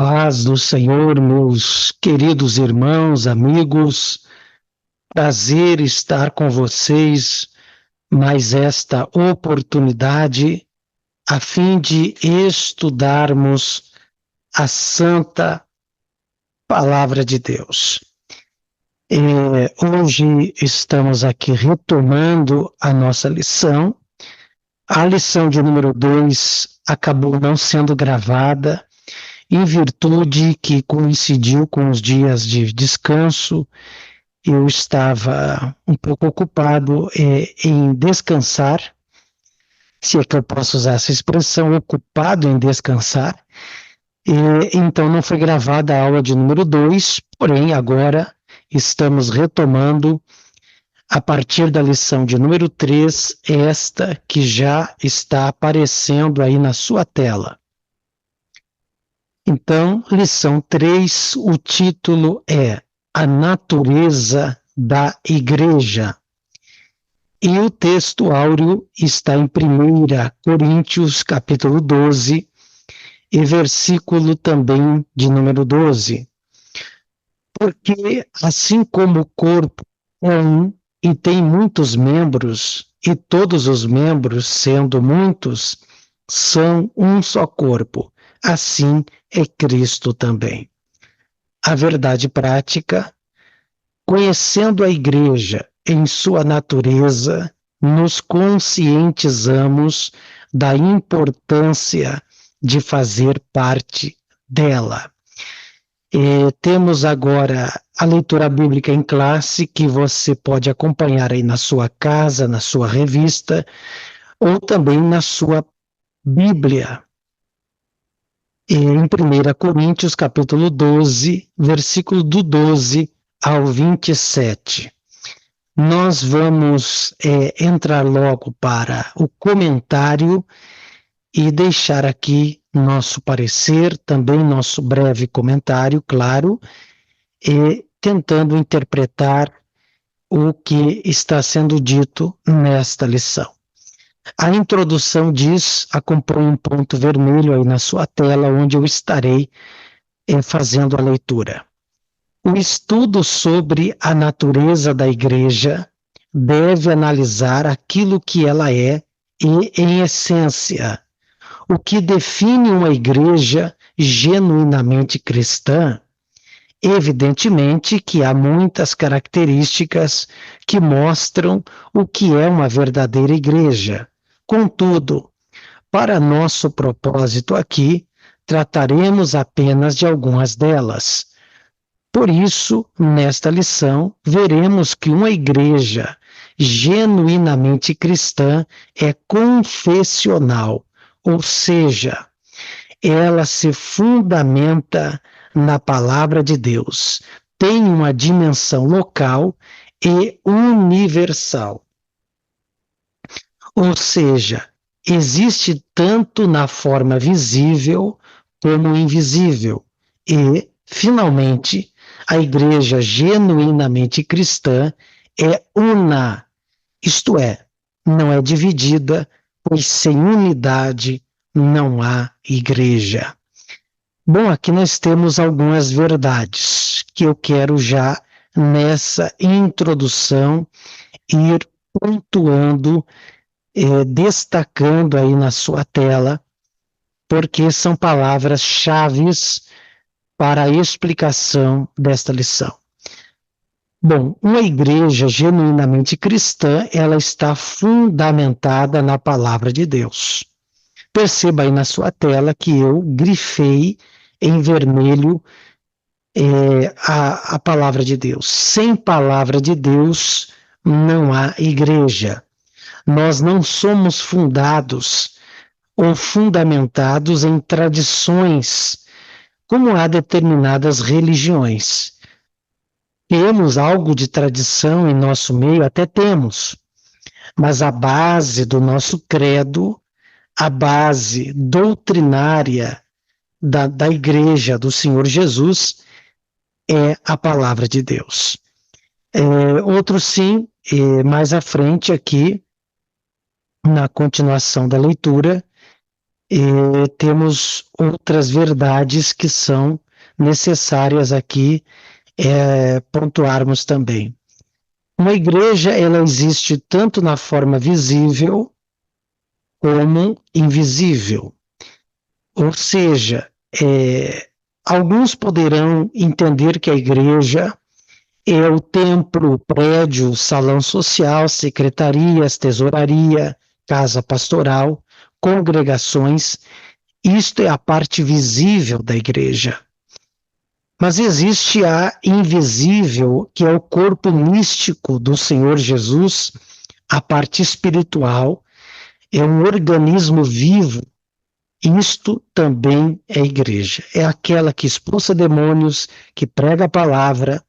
Paz do Senhor, meus queridos irmãos, amigos, prazer estar com vocês mais esta oportunidade a fim de estudarmos a Santa Palavra de Deus. Hoje estamos aqui retomando a nossa lição. A lição de número 2 acabou não sendo gravada, em virtude que coincidiu com os dias de descanso. Eu estava um pouco ocupado em descansar, se é que eu posso usar essa expressão, ocupado em descansar. Então não foi gravada a aula de número 2, porém agora estamos retomando a partir da lição de número 3, esta que já está aparecendo aí na sua tela. Então, lição 3, o título é A Natureza da Igreja. E o texto áureo está em 1 Coríntios, capítulo 12, e versículo também de número 12. Porque, assim como o corpo é um e tem muitos membros, e todos os membros, sendo muitos, são um só corpo, assim é Cristo também. A verdade prática, conhecendo a Igreja em sua natureza, nos conscientizamos da importância de fazer parte dela. Temos agora a leitura bíblica em classe, que você pode acompanhar aí na sua casa, na sua revista, ou também na sua Bíblia. Em 1 Coríntios, capítulo 12, versículo do 12 ao 27. Nós vamos entrar logo para o comentário e deixar aqui nosso parecer, também nosso breve comentário, claro, e tentando interpretar o que está sendo dito nesta lição. A introdução diz, acompanhe um ponto vermelho aí na sua tela, onde eu estarei fazendo a leitura. O estudo sobre a natureza da Igreja deve analisar aquilo que ela é e, em essência, o que define uma Igreja genuinamente cristã. Evidentemente que há muitas características que mostram o que é uma verdadeira igreja. Contudo, para nosso propósito aqui, trataremos apenas de algumas delas. Por isso, nesta lição, veremos que uma igreja genuinamente cristã é confessional, ou seja, ela se fundamenta na palavra de Deus, tem uma dimensão local e universal. Ou seja, existe tanto na forma visível como invisível. E, finalmente, a igreja genuinamente cristã é una, isto é, não é dividida, pois sem unidade não há igreja. Bom, aqui nós temos algumas verdades que eu quero já, nessa introdução, ir pontuando, destacando aí na sua tela, porque são palavras-chave para a explicação desta lição. Bom, uma igreja genuinamente cristã, ela está fundamentada na palavra de Deus. Perceba aí na sua tela que eu grifei em vermelho a palavra de Deus. Sem palavra de Deus não há igreja. Nós não somos fundados ou fundamentados em tradições, como há determinadas religiões. Temos algo de tradição em nosso meio, até temos, mas a base do nosso credo, a base doutrinária da Igreja do Senhor Jesus é a palavra de Deus. Outro sim, mais à frente aqui, na continuação da leitura, temos outras verdades que são necessárias aqui pontuarmos também. Uma igreja, ela existe tanto na forma visível como invisível. Ou seja, alguns poderão entender que a igreja é o templo, o prédio, o salão social, secretarias, tesouraria, casa pastoral, congregações. Isto é a parte visível da igreja. Mas existe a invisível, que é o corpo místico do Senhor Jesus, a parte espiritual, é um organismo vivo. Isto também é igreja. É aquela que expulsa demônios, que prega a palavra,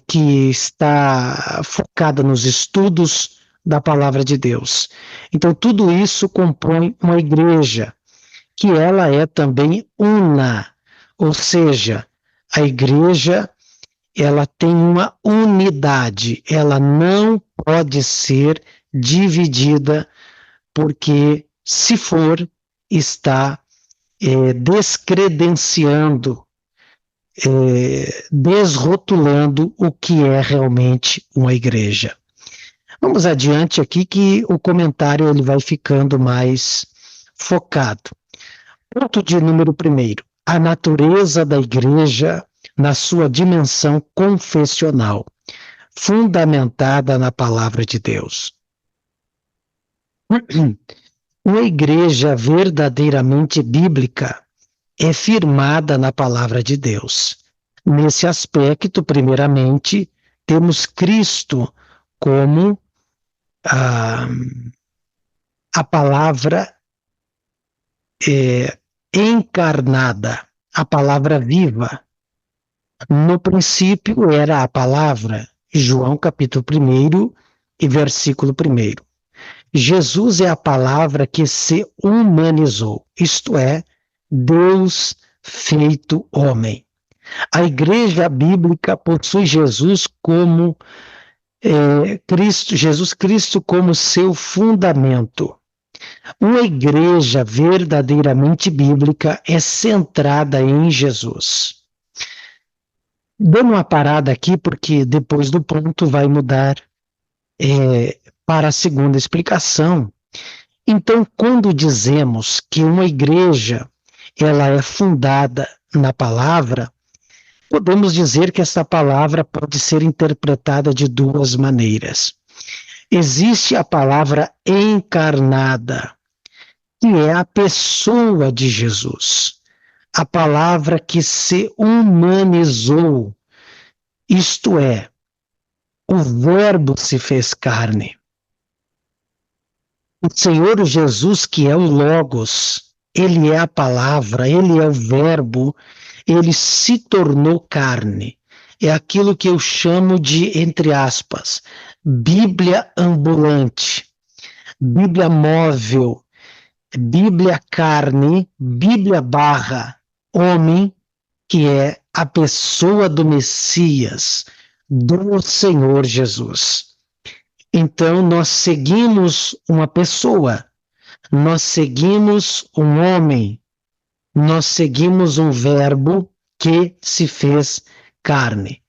que está focada nos estudos da palavra de Deus. Então, tudo isso compõe uma igreja, que ela é também una, ou seja, a igreja, ela tem uma unidade, ela não pode ser dividida, porque se for, está descredenciando, desrotulando o que é realmente uma igreja. Vamos adiante aqui que o comentário ele vai ficando mais focado. Ponto de número 1. A natureza da igreja na sua dimensão confessional, fundamentada na palavra de Deus. Uma igreja verdadeiramente bíblica é firmada na palavra de Deus. Nesse aspecto, primeiramente, temos Cristo como a palavra encarnada, a palavra viva. No princípio era a palavra, João capítulo 1 e versículo 1. Jesus é a palavra que se humanizou, isto é, Deus feito homem. A igreja bíblica possui Jesus Cristo como seu fundamento. Uma igreja verdadeiramente bíblica é centrada em Jesus. Dando uma parada aqui, porque depois do ponto vai mudar para a segunda explicação. Então, quando dizemos que uma igreja ela é fundada na palavra, podemos dizer que essa palavra pode ser interpretada de duas maneiras. Existe a palavra encarnada, que é a pessoa de Jesus, a palavra que se humanizou, isto é, o Verbo se fez carne. O Senhor Jesus, que é o Logos, ele é a palavra, ele é o Verbo, ele se tornou carne. É aquilo que eu chamo de, entre aspas, Bíblia ambulante, Bíblia móvel, Bíblia carne, Bíblia barra homem, que é a pessoa do Messias, do Senhor Jesus. Então, nós seguimos uma pessoa, nós seguimos um homem, nós seguimos um verbo que se fez carne.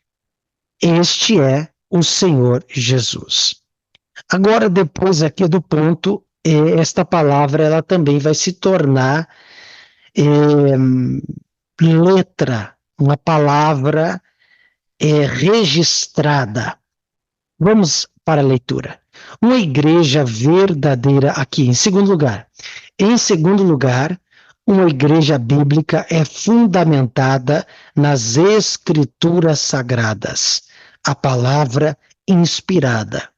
Este é o Senhor Jesus. Agora, depois aqui do ponto, esta palavra ela também vai se tornar letra, uma palavra registrada. Vamos para a leitura. Uma igreja verdadeira aqui, em segundo lugar. Em segundo lugar, uma igreja bíblica é fundamentada nas escrituras sagradas, a palavra inspirada.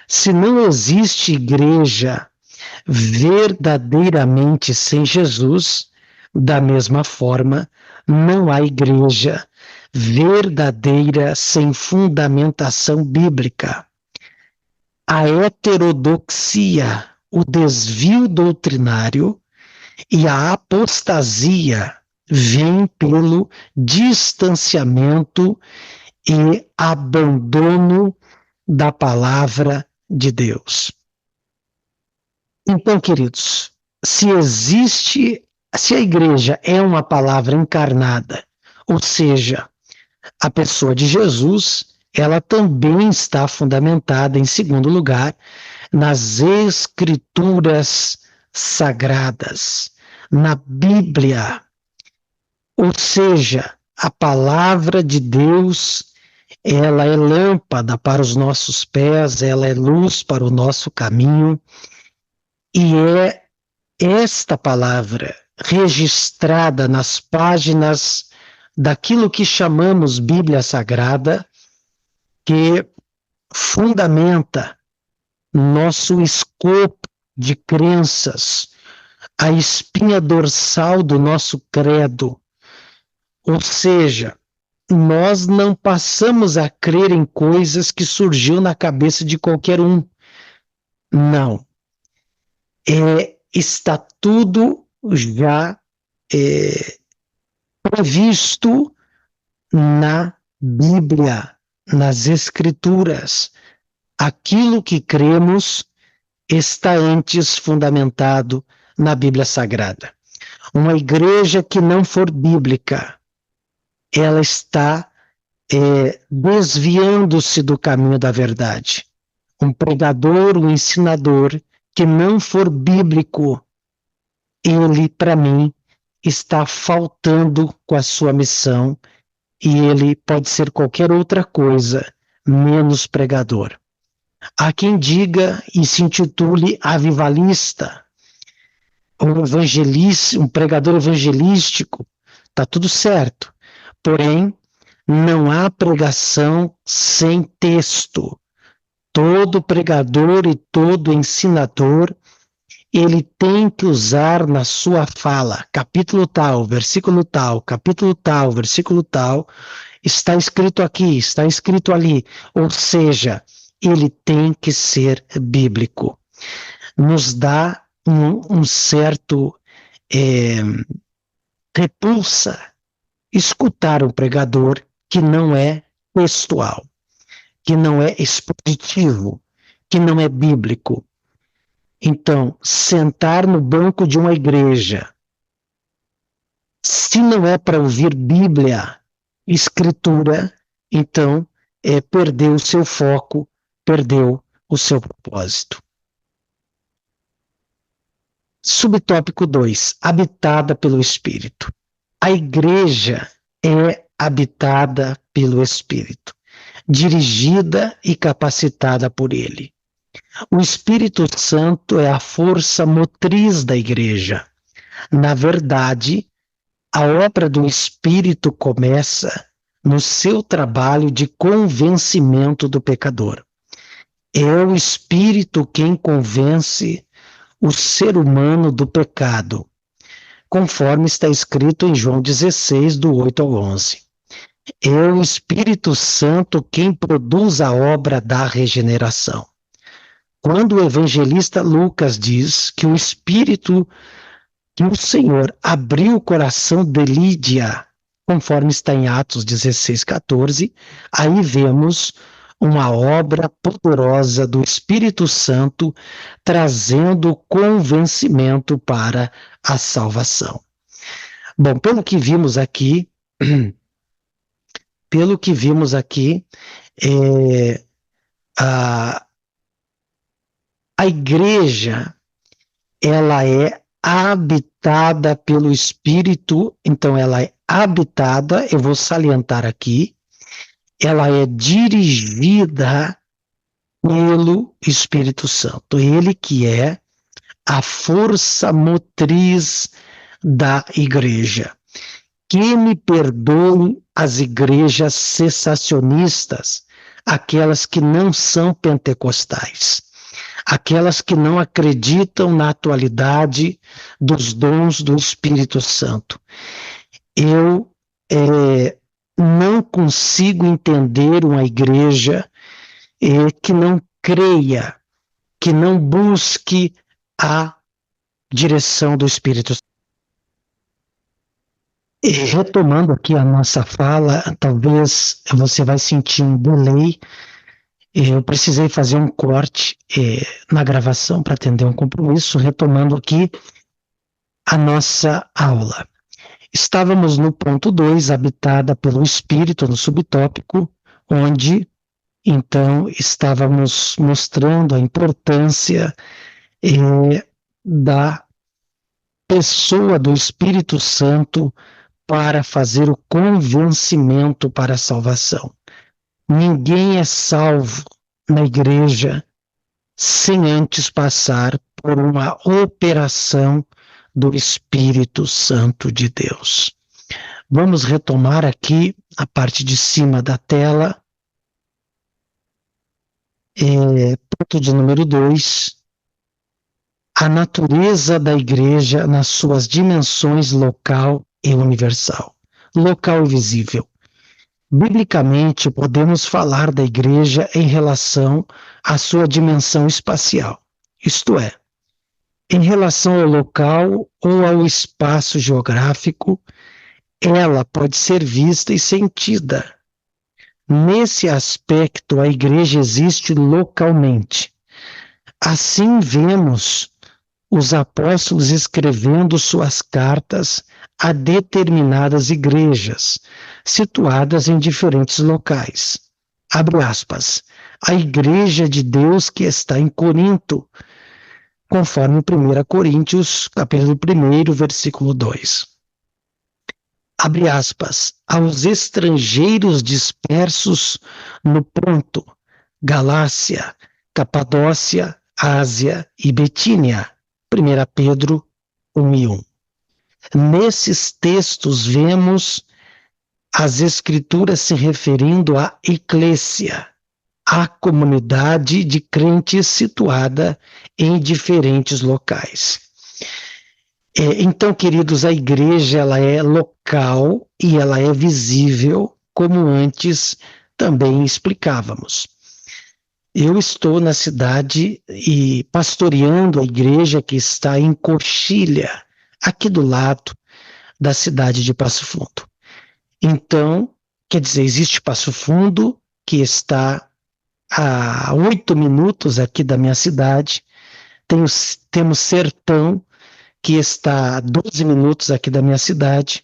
Se não existe igreja verdadeiramente sem Jesus, da mesma forma, não há igreja verdadeira sem fundamentação bíblica. A heterodoxia, o desvio doutrinário e a apostasia vêm pelo distanciamento e abandono da palavra de Deus. Então, queridos, se a igreja é uma palavra encarnada, ou seja, a pessoa de Jesus, ela também está fundamentada, em segundo lugar, nas escrituras sagradas, na Bíblia. Ou seja, a palavra de Deus, ela é lâmpada para os nossos pés, ela é luz para o nosso caminho, e é esta palavra registrada nas páginas daquilo que chamamos Bíblia Sagrada, que fundamenta nosso escopo de crenças, a espinha dorsal do nosso credo. Ou seja, nós não passamos a crer em coisas que surgiu na cabeça de qualquer um. Não. Está tudo já previsto na Bíblia, nas Escrituras. Aquilo que cremos está antes fundamentado na Bíblia Sagrada. Uma igreja que não for bíblica, ela está desviando-se do caminho da verdade. Um pregador, um ensinador que não for bíblico, ele, para mim, está faltando com a sua missão, e ele pode ser qualquer outra coisa, menos pregador. Há quem diga e se intitule avivalista, um pregador evangelístico, está tudo certo. Porém, não há pregação sem texto. Todo pregador e todo ensinador, ele tem que usar na sua fala, capítulo tal, versículo tal, capítulo tal, versículo tal, está escrito aqui, está escrito ali. Ou seja, ele tem que ser bíblico. Nos dá um certo repulsa escutar um pregador que não é textual, que não é expositivo, que não é bíblico. Então, sentar no banco de uma igreja, se não é para ouvir Bíblia, Escritura, então perdeu o seu foco, perdeu o seu propósito. Subtópico 2, habitada pelo Espírito. A igreja é habitada pelo Espírito, dirigida e capacitada por ele. O Espírito Santo é a força motriz da igreja. Na verdade, a obra do Espírito começa no seu trabalho de convencimento do pecador. É o Espírito quem convence o ser humano do pecado, conforme está escrito em João 16, do 8 ao 11. É o Espírito Santo quem produz a obra da regeneração. Quando o evangelista Lucas diz que o Espírito, que o Senhor abriu o coração de Lídia, conforme está em Atos 16, 14, aí vemos uma obra poderosa do Espírito Santo trazendo convencimento para a salvação. Bom, pelo que vimos aqui, a igreja, ela é habitada pelo Espírito, então ela é habitada, eu vou salientar aqui, ela é dirigida pelo Espírito Santo, ele que é a força motriz da igreja. Que me perdoem as igrejas cessacionistas, aquelas que não são pentecostais, aquelas que não acreditam na atualidade dos dons do Espírito Santo. Eu não consigo entender uma igreja que não creia, que não busque a direção do Espírito Santo. E retomando aqui a nossa fala, talvez você vai sentir um delay. Eu precisei fazer um corte na gravação para atender um compromisso. Retomando aqui, a nossa aula. Estávamos no ponto 2, habitada pelo Espírito, no subtópico, onde, então, estávamos mostrando a importância da pessoa do Espírito Santo para fazer o convencimento para a salvação. Ninguém é salvo na igreja sem antes passar por uma operação do Espírito Santo de Deus. Vamos retomar aqui a parte de cima da tela. Ponto de número 2. A natureza da igreja nas suas dimensões local e universal. Local e visível. Biblicamente, podemos falar da igreja em relação à sua dimensão espacial, isto é, em relação ao local ou ao espaço geográfico, ela pode ser vista e sentida. Nesse aspecto, a igreja existe localmente. Assim, vemos os apóstolos escrevendo suas cartas a determinadas igrejas, situadas em diferentes locais. Abre aspas. A igreja de Deus que está em Corinto, conforme 1 Coríntios, capítulo 1, versículo 2. Abre aspas. Aos estrangeiros dispersos no Ponto, Galácia, Capadócia, Ásia e Betínia. 1 Pedro 1:1. Nesses textos vemos as escrituras se referindo à eclésia, à comunidade de crentes situada em diferentes locais. Então, queridos, a igreja ela é local e ela é visível, como antes também explicávamos. Eu estou na cidade e pastoreando a igreja que está em Coxilha, aqui do lado da cidade de Passo Fundo. Então, quer dizer, existe Passo Fundo, que está a 8 minutos aqui da minha cidade. Temos Sertão, que está a 12 minutos aqui da minha cidade.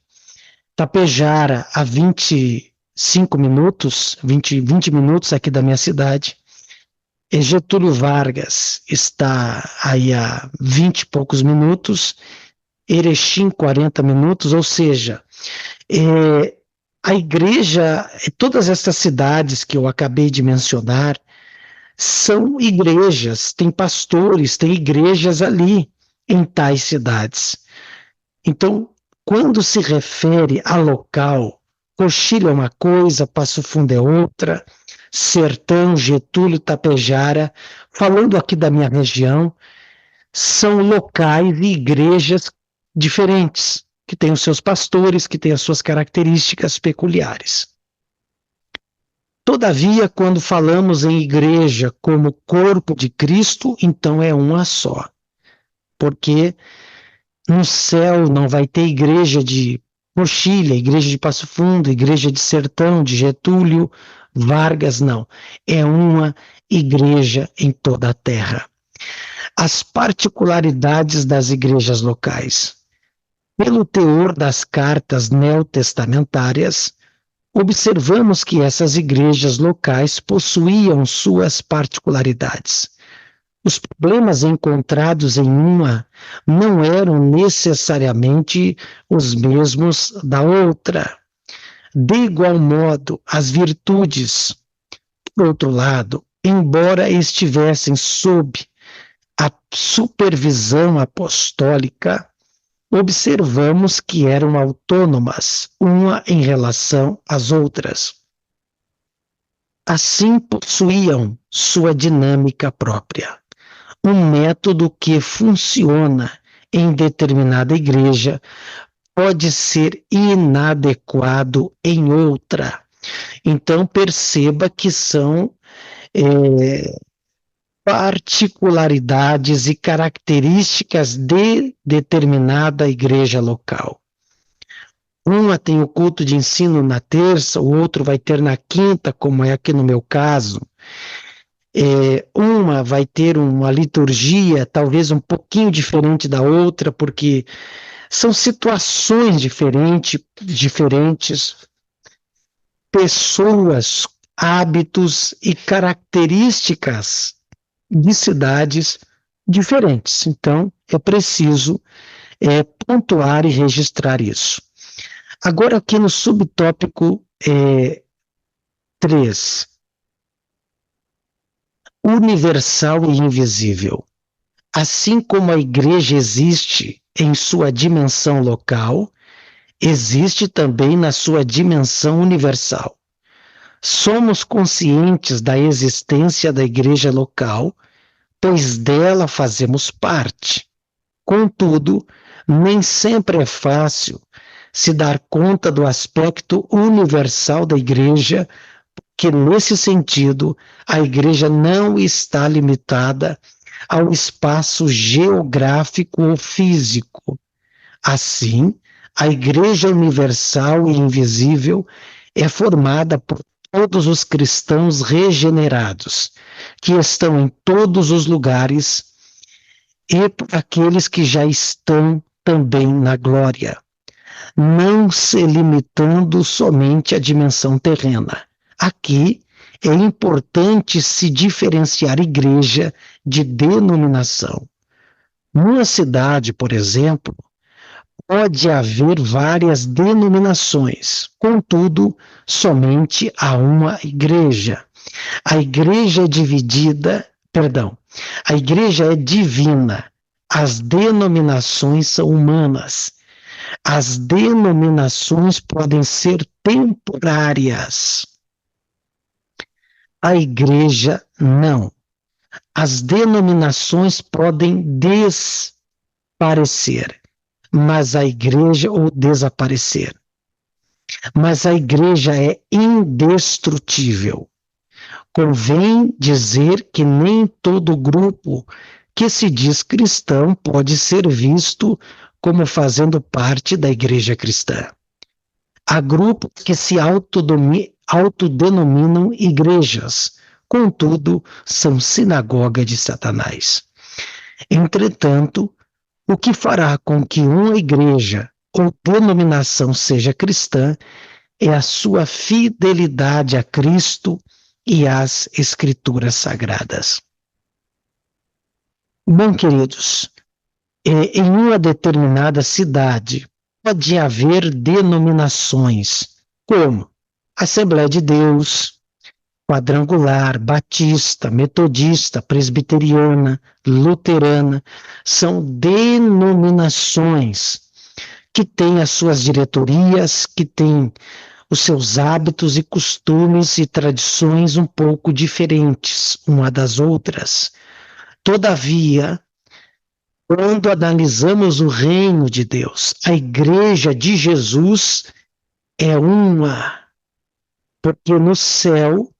Tapejara, a 25 minutos, 20 minutos aqui da minha cidade. Getúlio Vargas está aí a 20 e poucos minutos, Erechim 40 minutos, ou seja, a igreja, todas essas cidades que eu acabei de mencionar, são igrejas, tem pastores, tem igrejas ali em tais cidades. Então, quando se refere a local, Coxilha é uma coisa, Passo Fundo é outra, Sertão, Getúlio, Tapejara, falando aqui da minha região, são locais e igrejas diferentes, que têm os seus pastores, que têm as suas características peculiares. Todavia, quando falamos em igreja como corpo de Cristo, então é uma só. Porque no céu não vai ter igreja de Coxilha, igreja de Passo Fundo, igreja de Sertão, de Getúlio Vargas, não. É uma igreja em toda a terra. As particularidades das igrejas locais. Pelo teor das cartas neotestamentárias, observamos que essas igrejas locais possuíam suas particularidades. Os problemas encontrados em uma não eram necessariamente os mesmos da outra. De igual modo, as virtudes, por outro lado, embora estivessem sob a supervisão apostólica, observamos que eram autônomas, uma em relação às outras. Assim, possuíam sua dinâmica própria. Um método que funciona em determinada igreja pode ser inadequado em outra. Então, perceba que são particularidades e características de determinada igreja local. Uma tem o culto de ensino na terça, o outro vai ter na quinta, como é aqui no meu caso. Uma vai ter uma liturgia talvez um pouquinho diferente da outra, porque São situações diferentes, pessoas, hábitos e características de cidades diferentes. Então, é preciso pontuar e registrar isso. Agora, aqui no subtópico 3, universal e invisível. Assim como a igreja existe em sua dimensão local, existe também na sua dimensão universal. Somos conscientes da existência da igreja local, pois dela fazemos parte. Contudo, nem sempre é fácil se dar conta do aspecto universal da igreja, que nesse sentido a igreja não está limitada ao espaço geográfico ou físico. Assim, a igreja universal e invisível é formada por todos os cristãos regenerados, que estão em todos os lugares, e por aqueles que já estão também na glória, não se limitando somente à dimensão terrena. Aqui é importante se diferenciar igreja de denominação. Numa cidade, por exemplo, pode haver várias denominações, contudo, somente há uma igreja. A igreja a igreja é divina, as denominações são humanas. As denominações podem ser temporárias. A igreja não. As denominações podem desaparecer, mas a igreja ou desaparecer. Mas a igreja é indestrutível. Convém dizer que nem todo grupo que se diz cristão pode ser visto como fazendo parte da igreja cristã. Há grupos que se autodenominam igrejas, contudo, são sinagoga de Satanás. Entretanto, o que fará com que uma igreja ou denominação seja cristã é a sua fidelidade a Cristo e às Escrituras Sagradas. Bom, queridos, em uma determinada cidade pode haver denominações, como Assembleia de Deus, Quadrangular, Batista, Metodista, Presbiteriana, Luterana. São denominações que têm as suas diretorias, que têm os seus hábitos e costumes e tradições um pouco diferentes uma das outras. Todavia, quando analisamos o reino de Deus, a igreja de Jesus é uma, porque no céu,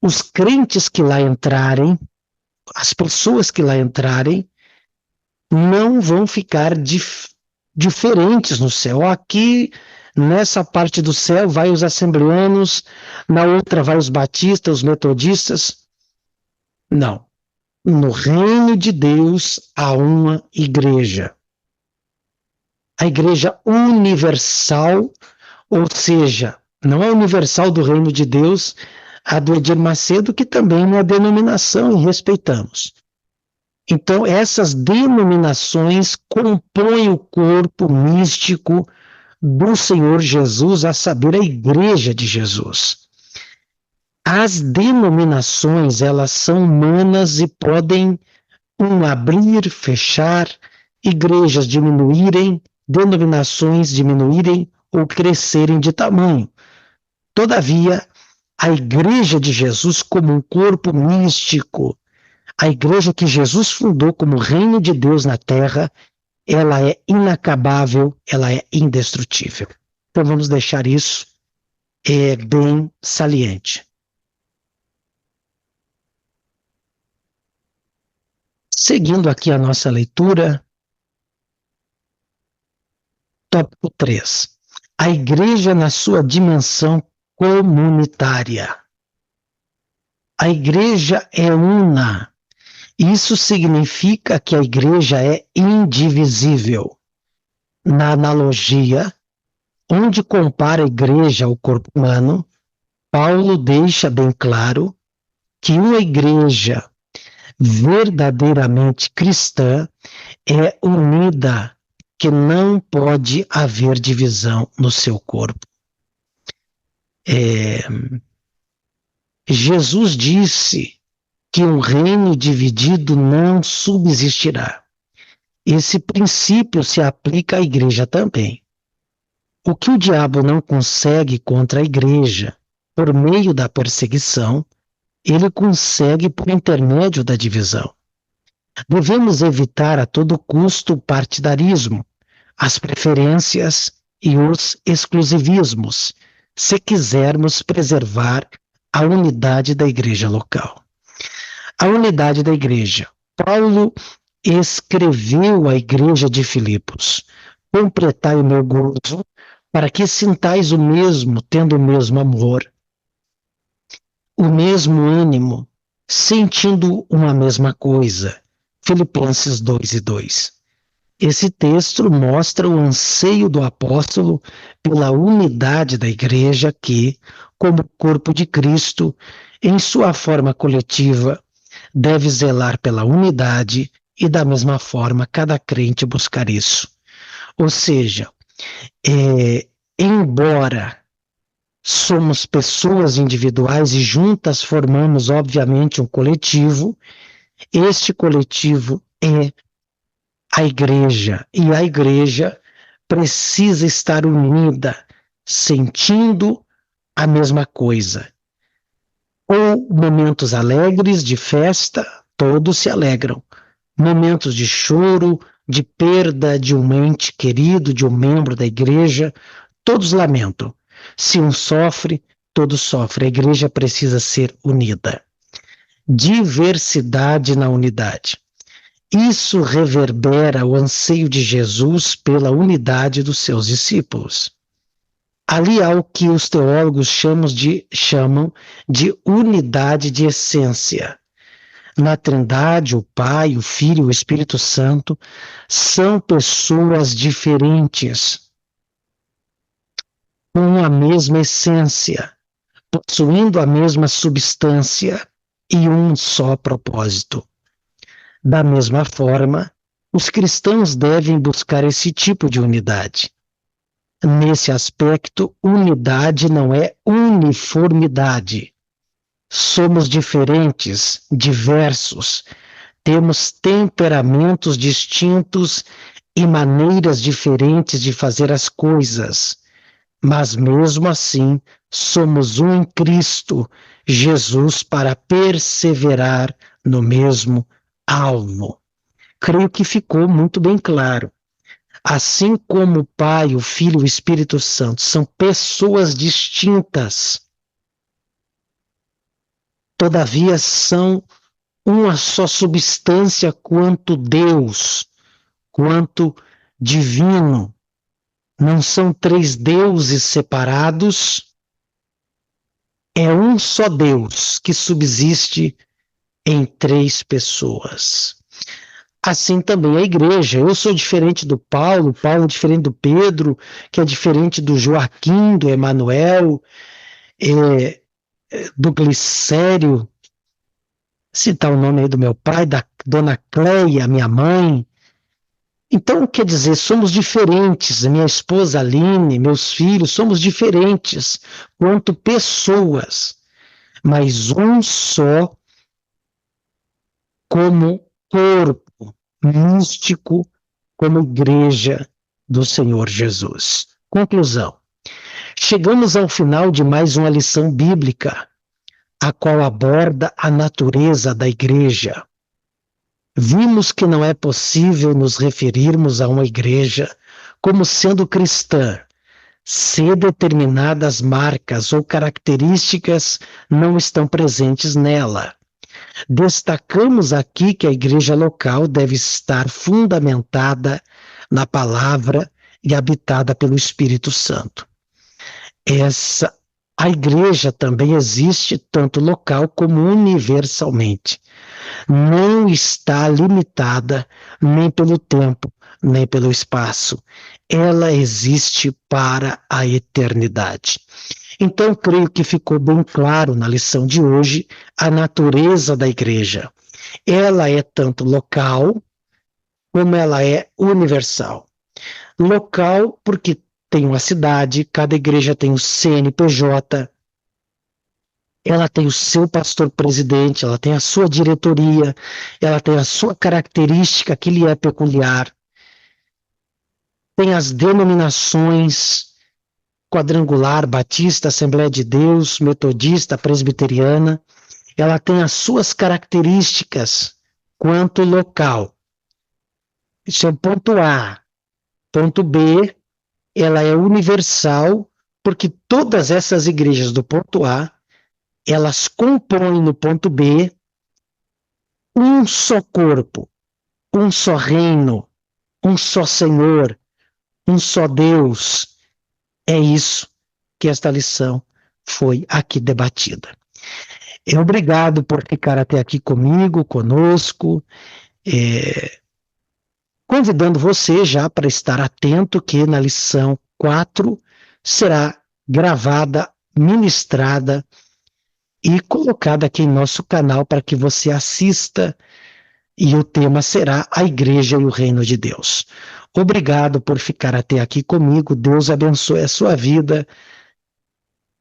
os crentes que lá entrarem, as pessoas que lá entrarem, não vão ficar diferentes no céu. Aqui, nessa parte do céu, vai os assembleanos, na outra vai os batistas, os metodistas. Não. No reino de Deus há uma igreja. A igreja universal, ou seja, não é universal do reino de Deus, a do Edir Macedo, que também é uma denominação e respeitamos. Então, essas denominações compõem o corpo místico do Senhor Jesus, a saber, a igreja de Jesus. As denominações, elas são humanas e podem abrir, fechar, igrejas diminuírem, denominações diminuírem ou crescerem de tamanho. Todavia, a igreja de Jesus como um corpo místico, a igreja que Jesus fundou como reino de Deus na terra, ela é inacabável, ela é indestrutível. Então vamos deixar isso bem saliente. Seguindo aqui a nossa leitura, tópico 3. A igreja na sua dimensão comunitária. A igreja é una. Isso significa que a igreja é indivisível. na analogia, onde compara a igreja ao corpo humano, Paulo deixa bem claro que uma igreja verdadeiramente cristã é unida, que não pode haver divisão no seu corpo. Jesus disse que um reino dividido não subsistirá. Esse princípio se aplica à igreja também. O que o diabo não consegue contra a igreja por meio da perseguição, ele consegue por intermédio da divisão. Devemos evitar a todo custo o partidarismo, as preferências e os exclusivismos, se quisermos preservar a unidade da igreja local. A unidade da igreja. Paulo escreveu à igreja de Filipos: completai o meu gozo, para que sintais o mesmo, tendo o mesmo amor, o mesmo ânimo, sentindo uma mesma coisa. Filipenses 2:2. Esse texto mostra o anseio do apóstolo pela unidade da igreja que, como corpo de Cristo, em sua forma coletiva, deve zelar pela unidade e, da mesma forma, cada crente buscar isso. Ou seja, embora somos pessoas individuais e juntas formamos, obviamente, um coletivo, este coletivo é a igreja, e a igreja precisa estar unida, sentindo a mesma coisa. Ou momentos alegres, de festa, todos se alegram. Momentos de choro, de perda de um ente querido, de um membro da igreja, todos lamentam. Se um sofre, todos sofrem. A igreja precisa ser unida. Diversidade na unidade. Isso reverbera o anseio de Jesus pela unidade dos seus discípulos. Ali há o que os teólogos chamam de unidade de essência. Na Trindade, o Pai, o Filho e o Espírito Santo são pessoas diferentes, com a mesma essência, possuindo a mesma substância e um só propósito. Da mesma forma, os cristãos devem buscar esse tipo de unidade. Nesse aspecto, unidade não é uniformidade. Somos diferentes, diversos, temos temperamentos distintos e maneiras diferentes de fazer as coisas, mas mesmo assim somos um em Cristo Jesus para perseverar no mesmo alvo. Creio que ficou muito bem claro. Assim como o Pai, o Filho e o Espírito Santo são pessoas distintas, todavia são uma só substância quanto Deus, quanto divino. Não são três deuses separados, é um só Deus que subsiste em três pessoas. Assim também a igreja. Eu sou diferente do Paulo, Paulo é diferente do Pedro, que é diferente do Joaquim, do Emanuel, do Glicério, citar o nome aí do meu pai, da dona Cleia, minha mãe. Então, quer dizer, somos diferentes, minha esposa Aline, meus filhos, somos diferentes quanto pessoas, mas um só como corpo místico, como igreja do Senhor Jesus. Conclusão. Chegamos ao final de mais uma lição bíblica, a qual aborda a natureza da igreja. Vimos que não é possível nos referirmos a uma igreja como sendo cristã, se determinadas marcas ou características não estão presentes nela. Destacamos aqui que a igreja local deve estar fundamentada na palavra e habitada pelo Espírito Santo. A igreja também existe tanto local como universalmente. Não está limitada nem pelo tempo, nem pelo espaço. Ela existe para a eternidade. Então, creio que ficou bem claro na lição de hoje a natureza da igreja. Ela é tanto local como ela é universal. Local, porque tem uma cidade, cada igreja tem o CNPJ, ela tem o seu pastor presidente, ela tem a sua diretoria, ela tem a sua característica que lhe é peculiar, tem as denominações quadrangular, batista, Assembleia de Deus, metodista, presbiteriana, ela tem as suas características quanto local. Isso é o ponto A. Ponto B, ela é universal, porque todas essas igrejas do ponto A, elas compõem no ponto B um só corpo, um só reino, um só Senhor, um só Deus. É isso que esta lição foi aqui debatida. Obrigado por ficar até aqui comigo, conosco, convidando você já para estar atento que na lição 4 será gravada, ministrada e colocada aqui em nosso canal para que você assista, e o tema será a Igreja e o Reino de Deus. Obrigado por ficar até aqui comigo, Deus abençoe a sua vida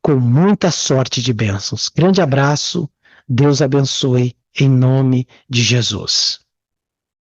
com muita sorte de bênçãos. Grande abraço, Deus abençoe em nome de Jesus.